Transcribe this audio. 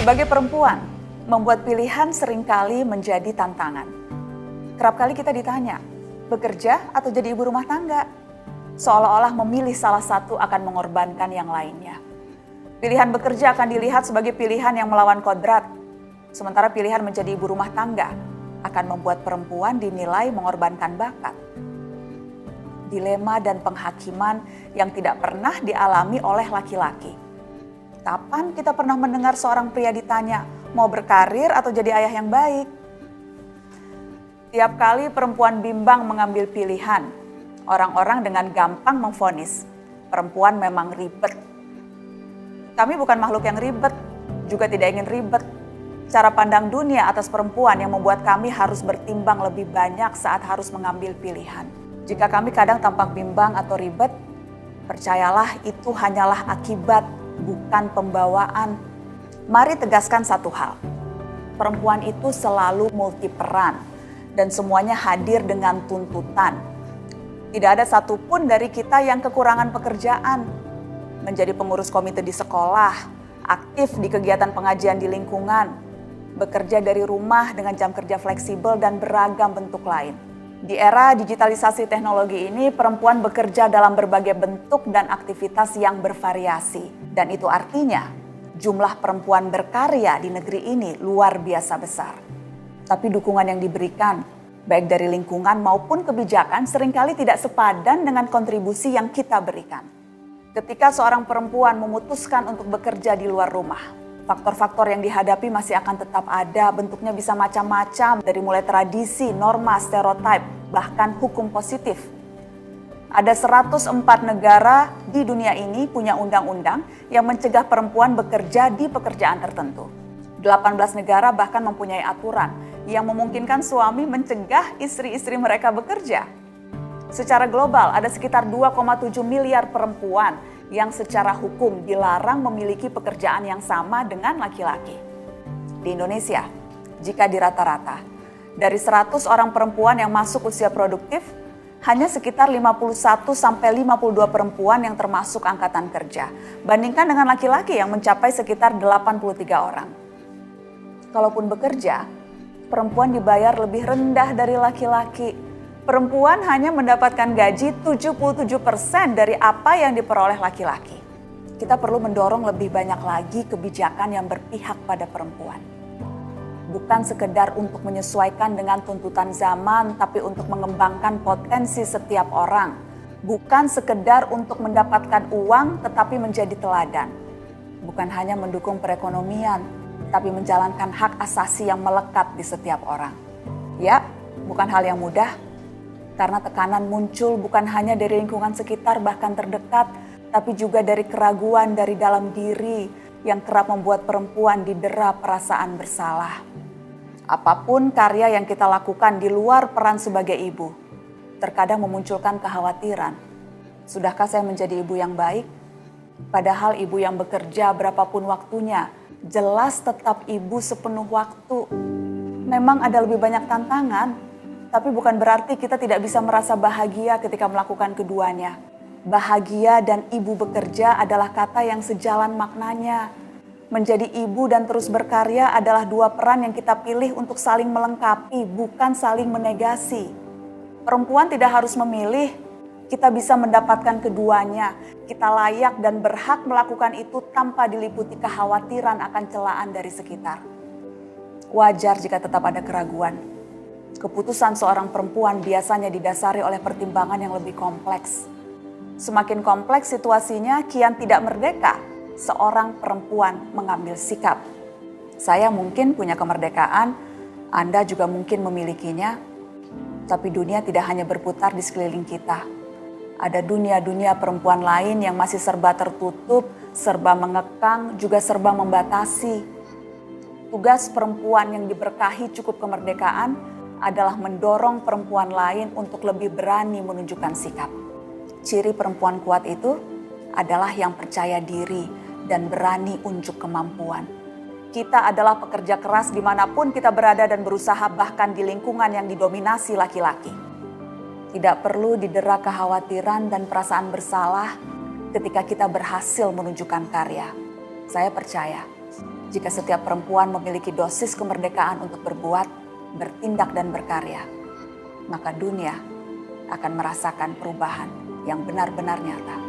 Sebagai perempuan, membuat pilihan seringkali menjadi tantangan. Kerap kali kita ditanya, bekerja atau jadi ibu rumah tangga? Seolah-olah memilih salah satu akan mengorbankan yang lainnya. Pilihan bekerja akan dilihat sebagai pilihan yang melawan kodrat, sementara pilihan menjadi ibu rumah tangga akan membuat perempuan dinilai mengorbankan bakat. Dilema dan penghakiman yang tidak pernah dialami oleh laki-laki. Kapan kita pernah mendengar seorang pria ditanya, mau berkarir atau jadi ayah yang baik? Tiap kali perempuan bimbang mengambil pilihan, orang-orang dengan gampang memvonis, perempuan memang ribet. Kami bukan makhluk yang ribet, juga tidak ingin ribet. Cara pandang dunia atas perempuan yang membuat kami harus bertimbang lebih banyak saat harus mengambil pilihan. Jika kami kadang tampak bimbang atau ribet, percayalah itu hanyalah akibat, bukan pembawaan. Mari tegaskan satu hal, perempuan itu selalu multiperan dan semuanya hadir dengan tuntutan. Tidak ada satupun dari kita yang kekurangan pekerjaan. Menjadi pengurus komite di sekolah, aktif di kegiatan pengajian di lingkungan, bekerja dari rumah dengan jam kerja fleksibel dan beragam bentuk lain. Di era digitalisasi teknologi ini, perempuan bekerja dalam berbagai bentuk dan aktivitas yang bervariasi. Dan itu artinya jumlah perempuan berkarya di negeri ini luar biasa besar. Tapi dukungan yang diberikan, baik dari lingkungan maupun kebijakan, seringkali tidak sepadan dengan kontribusi yang kita berikan. Ketika seorang perempuan memutuskan untuk bekerja di luar rumah, faktor-faktor yang dihadapi masih akan tetap ada, bentuknya bisa macam-macam, dari mulai tradisi, norma, stereotip, bahkan hukum positif. Ada 104 negara di dunia ini punya undang-undang yang mencegah perempuan bekerja di pekerjaan tertentu. 18 negara bahkan mempunyai aturan yang memungkinkan suami mencegah istri-istri mereka bekerja. Secara global ada sekitar 2,7 miliar perempuan yang secara hukum dilarang memiliki pekerjaan yang sama dengan laki-laki. Di Indonesia, jika dirata-rata, dari 100 orang perempuan yang masuk usia produktif, hanya sekitar 51-52 perempuan yang termasuk angkatan kerja. Bandingkan dengan laki-laki yang mencapai sekitar 83 orang. Kalaupun bekerja, perempuan dibayar lebih rendah dari laki-laki. Perempuan hanya mendapatkan gaji 77% dari apa yang diperoleh laki-laki. Kita perlu mendorong lebih banyak lagi kebijakan yang berpihak pada perempuan. Bukan sekedar untuk menyesuaikan dengan tuntutan zaman, tapi untuk mengembangkan potensi setiap orang. Bukan sekedar untuk mendapatkan uang, tetapi menjadi teladan. Bukan hanya mendukung perekonomian, tapi menjalankan hak asasi yang melekat di setiap orang. Ya, bukan hal yang mudah. Karena tekanan muncul bukan hanya dari lingkungan sekitar bahkan terdekat, tapi juga dari keraguan dari dalam diri yang kerap membuat perempuan didera perasaan bersalah. Apapun karya yang kita lakukan di luar peran sebagai ibu, terkadang memunculkan kekhawatiran. Sudahkah saya menjadi ibu yang baik? Padahal ibu yang bekerja berapapun waktunya, jelas tetap ibu sepenuh waktu. Memang ada lebih banyak tantangan, tapi bukan berarti kita tidak bisa merasa bahagia ketika melakukan keduanya. Bahagia dan ibu bekerja adalah kata yang sejalan maknanya. Menjadi ibu dan terus berkarya adalah dua peran yang kita pilih untuk saling melengkapi, bukan saling menegasi. Perempuan tidak harus memilih, kita bisa mendapatkan keduanya. Kita layak dan berhak melakukan itu tanpa diliputi kekhawatiran akan celaan dari sekitar. Wajar jika tetap ada keraguan. Keputusan seorang perempuan biasanya didasari oleh pertimbangan yang lebih kompleks. Semakin kompleks situasinya, kian tidak merdeka seorang perempuan mengambil sikap. Saya mungkin punya kemerdekaan, Anda juga mungkin memilikinya, tapi dunia tidak hanya berputar di sekeliling kita. Ada dunia-dunia perempuan lain yang masih serba tertutup, serba mengekang, juga serba membatasi. Tugas perempuan yang diberkahi cukup kemerdekaan adalah mendorong perempuan lain untuk lebih berani menunjukkan sikap. Ciri perempuan kuat itu adalah yang percaya diri dan berani unjuk kemampuan. Kita adalah pekerja keras dimanapun kita berada dan berusaha, bahkan di lingkungan yang didominasi laki-laki. Tidak perlu didera kekhawatiran dan perasaan bersalah ketika kita berhasil menunjukkan karya. Saya percaya Jika setiap perempuan memiliki dosis kemerdekaan untuk berbuat, bertindak dan berkarya, maka dunia akan merasakan perubahan yang benar-benar nyata.